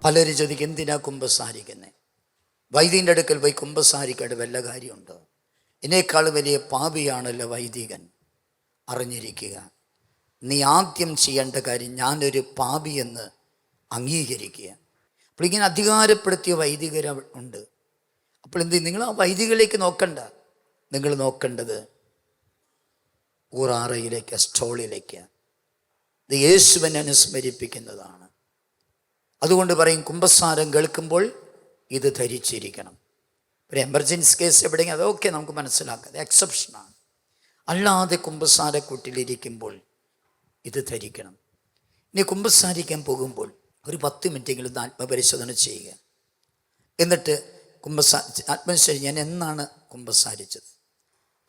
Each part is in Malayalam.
പലരും ചോദിക്കും, എന്തിനാ കുമ്പസാരിക്കുന്നത്? വൈദികൻ്റെ അടുക്കൽ പോയി കുമ്പസാരിക്കേണ്ട വല്ല കാര്യമുണ്ടോ? ഇതിനേക്കാൾ വലിയ പാപിയാണല്ലോ വൈദികൻ. അറിഞ്ഞിരിക്കുക, നീ ആദ്യം ചെയ്യേണ്ട കാര്യം ഞാനൊരു പാപിയെന്ന് അംഗീകരിക്കുക. അപ്പോൾ ഇങ്ങനെ അധികാരപ്പെടുത്തിയ വൈദികർ ഉണ്ട്. അപ്പോൾ നിങ്ങൾ ആ വൈദികളിലേക്ക് നോക്കണ്ട. നിങ്ങൾ നോക്കേണ്ടത് ഊറാറയിലേക്ക്, സ്റ്റോളിലേക്ക്. ഇത് യേശുവിനെ അനുസ്മരിപ്പിക്കുന്നതാണ്. അതുകൊണ്ട് പറയും, കുമ്പസാരം കേൾക്കുമ്പോൾ ഇത് ധരിച്ചിരിക്കണം. ഒരു എമർജൻസി കേസ് എവിടെയെങ്കിലും അതൊക്കെ നമുക്ക് മനസ്സിലാക്കാം, അത് എക്സെപ്ഷനാണ്. അല്ലാതെ കുമ്പസാരക്കൂട്ടിലിരിക്കുമ്പോൾ ഇത് ധരിക്കണം. ഇനി കുമ്പസാരിക്കാൻ പോകുമ്പോൾ ഒരു 10 മിനിറ്റെങ്കിലും ആത്മപരിശോധന ചെയ്യുക. എന്നിട്ട് ആത്മപരിശോധന, ഞാൻ എന്നാണ് കുമ്പസാരിച്ചത്?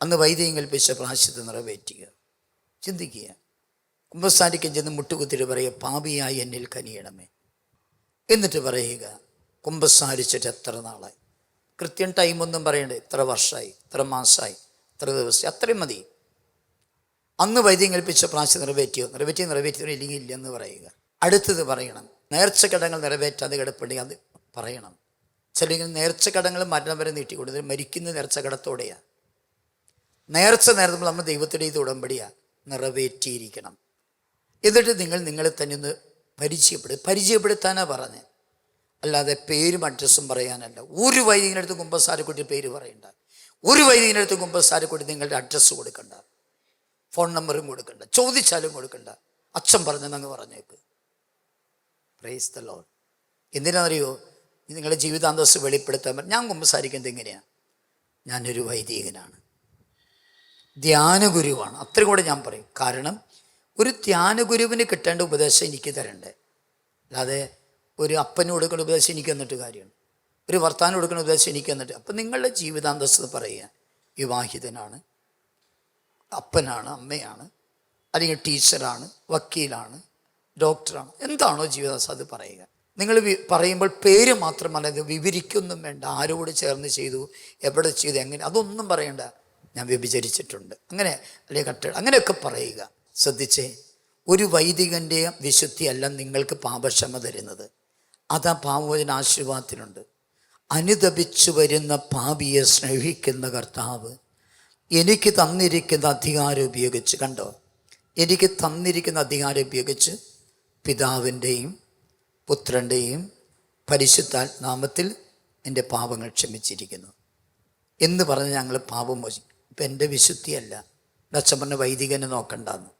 അന്ന് വൈദികൻ കൽപ്പിച്ച പ്രായശ്ചിത്തം നിറവേറ്റുക. ചിന്തിക്കുക. കുമ്പസാരിക്കാൻ ചെന്ന് മുട്ടുകുത്തിട്ട് പറയുക, പാപിയായി എന്നിൽ കനിയണമേ. എന്നിട്ട് പറയുക, കുമ്പസാരിച്ചിട്ട് എത്ര നാളായി? കൃത്യം ടൈമൊന്നും പറയണ്ടേ, ഇത്ര വർഷമായി, ഇത്ര മാസമായി, ഇത്ര ദിവസം, അത്രയും മതി. അന്ന് വൈദ്യം കൽപ്പിച്ച പ്രാവശ്യം നിറവേറ്റിയോ ഇല്ലെങ്കിൽ ഇല്ലെന്ന് പറയുക. അടുത്തത് പറയണം, നേർച്ചക്കടങ്ങൾ നിറവേറ്റാതെ കിടപ്പുണ്ടെങ്കിൽ അത് പറയണം. ചില നേർച്ചക്കടങ്ങൾ മരണം വരെ നീട്ടിക്കൊടുത്തത് മരിക്കുന്ന നേർച്ചക്കടത്തോടെയാണ്. നേർച്ച നേർത്തുമ്പോൾ നമ്മൾ ദൈവത്തിൻ്റെ ഇത് ഉടമ്പടിയാണ്, നിറവേറ്റിയിരിക്കണം. എന്നിട്ട് നിങ്ങളെ തന്നെ ഒന്ന് പരിചയപ്പെടുത്താനാണ് പറഞ്ഞത്, അല്ലാതെ പേരും അഡ്രസ്സും പറയാനല്ല. ഒരു വൈദികനടുത്ത് കുമ്പസാരക്കുട്ടി പേര് പറയണ്ട. ഒരു വൈദികനടുത്ത് കുമ്പസാരക്കുട്ടി നിങ്ങളുടെ അഡ്രസ്സ് കൊടുക്കണ്ട, ഫോൺ നമ്പറും കൊടുക്കണ്ട, ചോദിച്ചാലും കൊടുക്കണ്ട. അച്ഛൻ പറഞ്ഞെന്നങ്ങ് പറഞ്ഞേക്ക്. Praise the lord. എന്തിനാണെന്നറിയോ? നിങ്ങളുടെ ജീവിതാന്തസ് വെളിപ്പെടുത്താൻ. ഞാൻ കുമ്പസാരിക്കുന്നത് എങ്ങനെയാണ്? ഞാനൊരു വൈദികനാണ്, ധ്യാനഗുരുവാണ്. അത്രയും കൂടെ ഞാൻ പറയും. കാരണം ഒരു ധ്യാനഗുരുവിന് കിട്ടേണ്ട ഉപദേശം എനിക്ക് തരണ്ടേ. അല്ലാതെ ഒരു അപ്പന് കൊടുക്കുന്ന ഉപദേശം എനിക്ക് തന്നിട്ട് കാര്യമാണ്, ഒരു വർത്താനം കൊടുക്കുന്ന ഉപദേശം എനിക്ക് തന്നിട്ട്. അപ്പം നിങ്ങളുടെ ജീവിതാന്തസ്ത് പറയുക, വിവാഹിതനാണ്, അപ്പനാണ്, അമ്മയാണ്, അല്ലെങ്കിൽ ടീച്ചറാണ്, വക്കീലാണ്, ഡോക്ടറാണ്, എന്താണോ ജീവിതാന്തസ്ത് അത് പറയുക. നിങ്ങൾ പറയുമ്പോൾ പേര് മാത്രമല്ല, ഇത് വിവരിക്കൊന്നും വേണ്ട. ആരോട് ചേർന്ന് ചെയ്തു, എവിടെ ചെയ്തു, എങ്ങനെ, അതൊന്നും പറയണ്ട. ഞാൻ വ്യഭിചരിച്ചിട്ടുണ്ട്, അങ്ങനെ, അല്ലെങ്കിൽ അങ്ങനെയൊക്കെ പറയുക. ശ്രദ്ധിച്ചേ, ഒരു വൈദികൻ്റെ വിശുദ്ധിയല്ല നിങ്ങൾക്ക് പാപക്ഷമ തരുന്നത്. അതാ പാപവചന ആശീർവാദത്തിലുണ്ട്. അനുതപിച്ചു വരുന്ന പാപിയെ സ്നേഹിക്കുന്ന കർത്താവ് എനിക്ക് തന്നിരിക്കുന്ന അധികാരം ഉപയോഗിച്ച്, കണ്ടോ, എനിക്ക് തന്നിരിക്കുന്ന അധികാരം ഉപയോഗിച്ച് പിതാവിൻ്റെയും പുത്രൻ്റെയും പരിശുദ്ധാത്മാവിൽ എൻ്റെ പാപങ്ങൾ ക്ഷമിച്ചിരിക്കുന്നു എന്ന് പറഞ്ഞ് ഞങ്ങൾ പാപം മോചിക്കും. ഇപ്പം എൻ്റെ വിശുദ്ധിയല്ല. അച്ഛൻ പറഞ്ഞ വൈദികനെ നോക്കണ്ടെന്ന്.